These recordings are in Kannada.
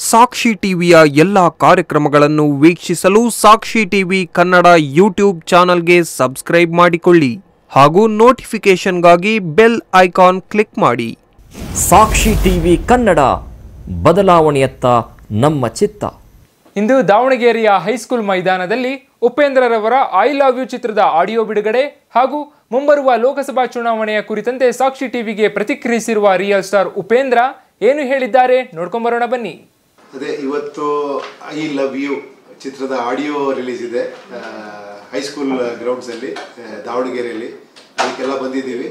ಸಾಕ್ಷಿ ಟಿವಿಯ ಎಲ್ಲ ಕಾರ್ಯಕ್ರಮಗಳನ್ನು ವೀಕ್ಷಿಸಲು ಸಾಕ್ಷಿ ಟಿವಿ ಕನ್ನಡ ಯೂಟ್ಯೂಬ್ ಚಾನೆಲ್ಗೆ ಸಬ್ಸ್ಕ್ರೈಬ್ ಮಾಡಿಕೊಳ್ಳಿ ಹಾಗೂ ನೋಟಿಫಿಕೇಶನ್ಗಾಗಿ ಬೆಲ್ ಐಕಾನ್ ಕ್ಲಿಕ್ ಮಾಡಿ. ಸಾಕ್ಷಿ ಟಿವಿ ಕನ್ನಡ, ಬದಲಾವಣೆಯತ್ತ ನಮ್ಮ ಚಿತ್ತ. ಇಂದು ದಾವಣಗೆರೆಯ ಹೈಸ್ಕೂಲ್ ಮೈದಾನದಲ್ಲಿ ಉಪೇಂದ್ರರವರ ಐ ಲವ್ ಯು ಚಿತ್ರದ ಆಡಿಯೋ ಬಿಡುಗಡೆ ಹಾಗೂ ಮುಂಬರುವ ಲೋಕಸಭಾ ಚುನಾವಣೆಯ ಕುರಿತಂತೆ ಸಾಕ್ಷಿ ಟಿವಿಗೆ ಪ್ರತಿಕ್ರಿಯಿಸಿರುವ ರಿಯಲ್ ಸ್ಟಾರ್ ಉಪೇಂದ್ರ ಏನು ಹೇಳಿದ್ದಾರೆ ನೋಡ್ಕೊಂಬರೋಣ ಬನ್ನಿ. ಅದೇ ಇವತ್ತು ಐ ಲವ್ ಯು ಚಿತ್ರದ ಆಡಿಯೋ ರಿಲೀಸ್ ಇದೆ ಹೈಸ್ಕೂಲ್ ಗ್ರೌಂಡ್ಸಲ್ಲಿ ದಾವಣಗೆರೆಯಲ್ಲಿ. ಅದಕ್ಕೆಲ್ಲ ಬಂದಿದ್ದೀವಿ.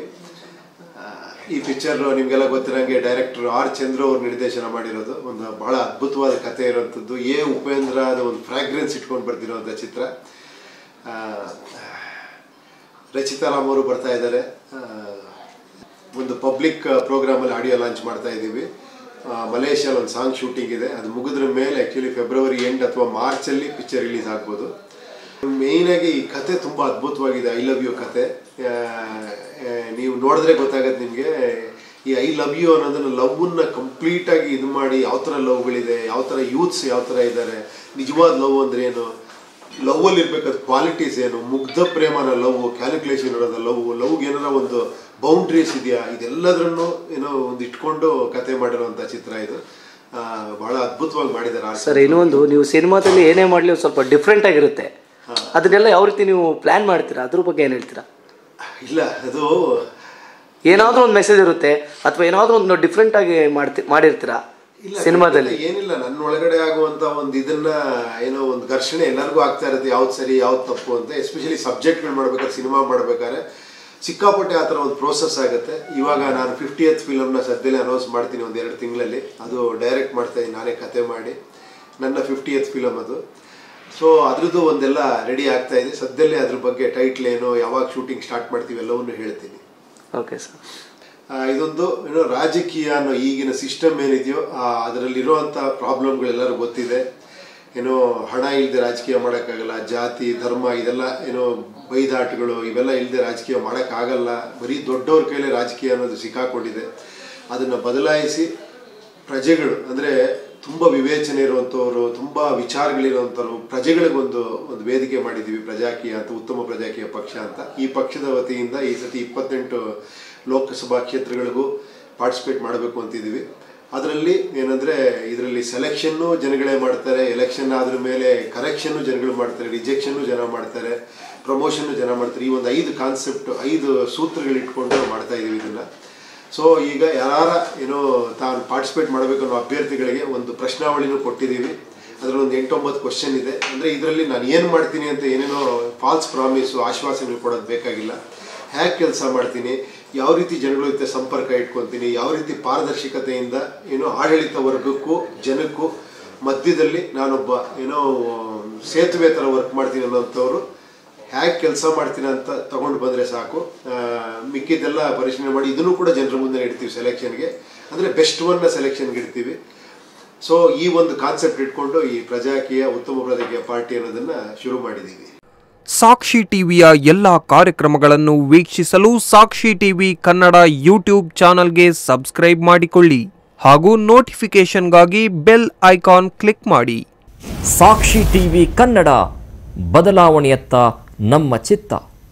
ಈ ಪಿಕ್ಚರ್ ನಿಮಗೆಲ್ಲ ಗೊತ್ತಿರೋಂಗೆ ಡೈರೆಕ್ಟರ್ ಆರ್ ಚಂದ್ರು ಅವರು ನಿರ್ದೇಶನ ಮಾಡಿರೋದು. ಒಂದು ಬಹಳ ಅದ್ಭುತವಾದ ಕಥೆ ಇರೋವಂಥದ್ದು. ಉಪೇಂದ್ರ ಒಂದು ಫ್ರಾಗ್ರೆನ್ಸ್ ಇಟ್ಕೊಂಡು ಬರ್ತಿರೋಂಥ ಚಿತ್ರ. ರಚಿತಾ ರಾಮ್ ಅವರು ಬರ್ತಾ ಇದ್ದಾರೆ. ಒಂದು ಪಬ್ಲಿಕ್ ಪ್ರೋಗ್ರಾಮಲ್ಲಿ ಆಡಿಯೋ ಲಾಂಚ್ ಮಾಡ್ತಾ ಇದ್ದೀವಿ. ಮಲೇಷ್ಯಾದಲ್ಲಿ ಒಂದು ಸಾಂಗ್ ಶೂಟಿಂಗ್ ಇದೆ. ಅದು ಮುಗಿದ್ರ ಮೇಲೆ ಆ್ಯಕ್ಚುಲಿ ಫೆಬ್ರವರಿ ಎಂಡ್ ಅಥವಾ ಮಾರ್ಚಲ್ಲಿ ಪಿಕ್ಚರ್ ರಿಲೀಸ್ ಆಗ್ಬೋದು. ಮೇಯ್ನಾಗಿ ಈ ಕತೆ ತುಂಬ ಅದ್ಭುತವಾಗಿದೆ. ಐ ಲವ್ ಯು ಕತೆ ನೀವು ನೋಡಿದ್ರೆ ಗೊತ್ತಾಗತ್ತೆ ನಿಮಗೆ. ಈ ಐ ಲವ್ ಯು ಅನ್ನೋದನ್ನು ಲವ್ನ ಕಂಪ್ಲೀಟಾಗಿ ಇದು ಮಾಡಿ ಯಾವ ಥರ ಲವ್ಗಳಿದೆ, ಯಾವ ಥರ ಯೂತ್ಸ್ ಯಾವ ಥರ ಇದ್ದಾರೆ, ನಿಜವಾದ ಲವ್ ಅಂದರೆ ಏನು, ಲವ್ವಲ್ಲಿ ಇರಬೇಕಾದ ಕ್ವಾಲಿಟೀಸ್ ಏನು, ಮುಗ್ಧ ಪ್ರೇಮನ ಲವ್, ಕ್ಯಾಲ್ಕುಲೇಷನ್ ಇರೋದ ಲವ್ಗೆ ಏನಾರ ಒಂದು ಬೌಂಡ್ರೀಸ್ ಇದೆಯಾ, ಇದೆಲ್ಲದ್ರನ್ನು ಏನೋ ಒಂದು ಇಟ್ಕೊಂಡು ಕತೆ ಮಾಡಿರೋಂಥ ಚಿತ್ರ ಇದು. ಬಹಳ ಅದ್ಭುತವಾಗಿ ಮಾಡಿದ್ದಾರೆ ಸರ್. ಇನ್ನೊಂದು, ನೀವು ಸಿನಿಮಾದಲ್ಲಿ ಏನೇ ಮಾಡಲಿ ಸ್ವಲ್ಪ ಡಿಫ್ರೆಂಟ್ ಆಗಿರುತ್ತೆ. ಅದನ್ನೆಲ್ಲ ಯಾವ ರೀತಿ ನೀವು ಪ್ಲಾನ್ ಮಾಡ್ತೀರಾ, ಅದ್ರ ಬಗ್ಗೆ ಏನು ಹೇಳ್ತೀರಾ? ಇಲ್ಲ, ಅದು ಏನಾದರೂ ಒಂದು ಮೆಸೇಜ್ ಇರುತ್ತೆ ಅಥವಾ ಏನಾದರೂ ಒಂದು ಡಿಫ್ರೆಂಟ್ ಆಗಿ ಮಾಡಿರ್ತೀರಾ ಸಿನಿಮಾದಲ್ಲಿ? ಏನಿಲ್ಲ, ನನ್ನ ಒಳಗಡೆ ಆಗುವಂತ ಒಂದು ಇದನ್ನ ಏನೋ ಒಂದು ಘರ್ಷಣೆ ಎಲ್ಲರಿಗೂ ಆಗ್ತಾ ಇರುತ್ತೆ, ಯಾವ್ದು ಸರಿ ಯಾವ್ದು ತಪ್ಪು ಅಂತ. ಎಸ್ಪೆಷಲಿ ಸಬ್ಜೆಕ್ಟ್ಗಳು ಮಾಡ್ಬೇಕಾದ್ರೆ, ಸಿನಿಮಾ ಮಾಡ್ಬೇಕಾದ್ರೆ ಸಿಕ್ಕಾಪಟ್ಟೆ ಆ ಥರ ಒಂದು ಪ್ರೋಸೆಸ್ ಆಗುತ್ತೆ. ಇವಾಗ ನಾನು 50th ಫಿಲಮ್ನ ಸದ್ಯದಲ್ಲೇ ಅನೌನ್ಸ್ ಮಾಡ್ತೀನಿ, ಒಂದು 2 ತಿಂಗಳಲ್ಲಿ. ಅದು ಡೈರೆಕ್ಟ್ ಮಾಡ್ತಾ ಇದ್ದೀನಿ, ನಾನೇ ಕತೆ ಮಾಡಿ. ನನ್ನ 50th ಫಿಲಮ್ ಅದು. ಸೊ ಅದ್ರದ್ದು ಒಂದೆಲ್ಲ ರೆಡಿ ಆಗ್ತಾ ಇದೆ. ಸದ್ಯದಲ್ಲೇ ಅದ್ರ ಬಗ್ಗೆ ಟೈಟ್ಲ್ ಏನು, ಯಾವಾಗ ಶೂಟಿಂಗ್ ಸ್ಟಾರ್ಟ್ ಮಾಡ್ತೀವಿ ಎಲ್ಲವನ್ನೂ ಹೇಳ್ತೀನಿ. Okay sir. ಇದೊಂದು ಏನೋ ರಾಜಕೀಯ ಅನ್ನೋ ಈಗಿನ ಸಿಸ್ಟಮ್ ಏನಿದೆಯೋ ಅದರಲ್ಲಿರುವಂಥ ಪ್ರಾಬ್ಲಮ್ಗಳೆಲ್ಲರೂ ಗೊತ್ತಿದೆ. ಏನೋ ಹಣ ಇಲ್ಲದೆ ರಾಜಕೀಯ ಮಾಡೋಕ್ಕಾಗಲ್ಲ, ಜಾತಿ ಧರ್ಮ ಇದೆಲ್ಲ ಏನೋ ಬೈದಾಟಗಳು ಇವೆಲ್ಲ ಇಲ್ಲದೆ ರಾಜಕೀಯ ಮಾಡೋಕ್ಕಾಗಲ್ಲ. ಬರೀ ದೊಡ್ಡವ್ರ ಕೈಲೇ ರಾಜಕೀಯ ಅನ್ನೋದು ಸಿಕ್ಕಾಕೊಂಡಿದೆ. ಅದನ್ನು ಬದಲಾಯಿಸಿ ಪ್ರಜೆಗಳು, ಅಂದರೆ ತುಂಬ ವಿವೇಚನೆ ಇರುವಂಥವ್ರು, ತುಂಬ ವಿಚಾರಗಳಿರುವಂಥವ್ರು, ಪ್ರಜೆಗಳಿಗೊಂದು ವೇದಿಕೆ ಮಾಡಿದ್ದೀವಿ. ಪ್ರಜಾಕೀಯ ಅಂತ, ಉತ್ತಮ ಪ್ರಜಾಕೀಯ ಪಕ್ಷ ಅಂತ. ಈ ಪಕ್ಷದ ವತಿಯಿಂದ ಈ ಸತಿ 28 ಲೋಕಸಭಾ ಕ್ಷೇತ್ರಗಳಿಗೂ ಪಾರ್ಟಿಸಿಪೇಟ್ ಮಾಡಬೇಕು ಅಂತಿದ್ದೀವಿ. ಅದರಲ್ಲಿ ಏನಂದರೆ, ಇದರಲ್ಲಿ ಸೆಲೆಕ್ಷನ್ನು ಜನಗಳೇ ಮಾಡ್ತಾರೆ, ಎಲೆಕ್ಷನ್ ಆದ್ರ ಮೇಲೆ ಕರೆಕ್ಷನ್ನು ಜನಗಳು ಮಾಡ್ತಾರೆ, ರಿಜೆಕ್ಷನ್ನು ಜನ ಮಾಡ್ತಾರೆ, ಪ್ರಮೋಷನ್ನು ಜನ ಮಾಡ್ತಾರೆ. ಈ ಒಂದು 5 ಕಾನ್ಸೆಪ್ಟ್, 5 ಸೂತ್ರಗಳಿಟ್ಕೊಂಡು ಮಾಡ್ತಾ ಇದ್ದೀವಿ ಇದನ್ನು. ಸೊ ಈಗ ಯಾರ ಏನೋ ತಾನು ಪಾರ್ಟಿಸಿಪೇಟ್ ಮಾಡಬೇಕು ಅನ್ನೋ ಅಭ್ಯರ್ಥಿಗಳಿಗೆ ಒಂದು ಪ್ರಶ್ನಾವಳಿನೂ ಕೊಟ್ಟಿದ್ದೀವಿ. ಅದರಲ್ಲಿ ಒಂದು 8-9 ಕ್ವಶನ್ ಇದೆ. ಅಂದರೆ ಇದರಲ್ಲಿ ನಾನು ಏನು ಮಾಡ್ತೀನಿ ಅಂತ ಏನೇನೋ ಫಾಲ್ಸ್ ಪ್ರಾಮಿಸು, ಆಶ್ವಾಸನೆಗಳು ಕೊಡೋದು ಬೇಕಾಗಿಲ್ಲ. ಹೇಗೆ ಕೆಲಸ ಮಾಡ್ತೀನಿ, ಯಾವ ರೀತಿ ಜನಗಳ ಜೊತೆ ಸಂಪರ್ಕ ಇಟ್ಕೊತೀನಿ, ಯಾವ ರೀತಿ ಪಾರದರ್ಶಕತೆಯಿಂದ ಏನೋ ಆಡಳಿತ ವರ್ಗಕ್ಕೂ ಜನಕ್ಕೂ ಮಧ್ಯದಲ್ಲಿ ನಾನೊಬ್ಬ ಏನೋ ಸೇತುವೆ ಥರ ವರ್ಕ್ ಮಾಡ್ತೀನಿ ಅನ್ನೋಂಥವ್ರು ಹೇಗೆ ಕೆಲಸ ಮಾಡ್ತೀನಿ ಅಂತ ತಗೊಂಡು ಬಂದರೆ ಸಾಕು. ಮಿಕ್ಕಿದ್ದೆಲ್ಲ ಪರಿಶೀಲನೆ ಮಾಡಿ ಇದನ್ನು ಕೂಡ ಜನರ ಮುಂದೆ ಇಡ್ತೀವಿ ಸೆಲೆಕ್ಷನ್ಗೆ. ಅಂದರೆ ಬೆಸ್ಟ್ ಒನ್ನ ಸೆಲೆಕ್ಷನ್ಗೆ ಇಡ್ತೀವಿ. ಸೊ ಈ ಒಂದು ಕಾನ್ಸೆಪ್ಟ್ ಇಟ್ಕೊಂಡು ಈ ಪ್ರಜಾಕೀಯ, ಉತ್ತಮ ಪ್ರಜಾಕೀಯ ಪಾರ್ಟಿ ಅನ್ನೋದನ್ನು ಶುರು ಮಾಡಿದ್ದೀವಿ. ಸಾಕ್ಷಿ ಟಿವಿಯ ಎಲ್ಲ ಕಾರ್ಯಕ್ರಮಗಳನ್ನು ವೀಕ್ಷಿಸಲು ಸಾಕ್ಷಿ ಟಿವಿ ಕನ್ನಡ ಯೂಟ್ಯೂಬ್ ಚಾನೆಲ್ಗೆ ಸಬ್ಸ್ಕ್ರೈಬ್ ಮಾಡಿಕೊಳ್ಳಿ ಹಾಗೂ ನೋಟಿಫಿಕೇಶನ್ಗಾಗಿ ಬೆಲ್ ಐಕಾನ್ ಕ್ಲಿಕ್ ಮಾಡಿ. ಸಾಕ್ಷಿ ಟಿವಿ ಕನ್ನಡ, ಬದಲಾವಣೆಯತ್ತ ನಮ್ಮ ಚಿತ್ತ.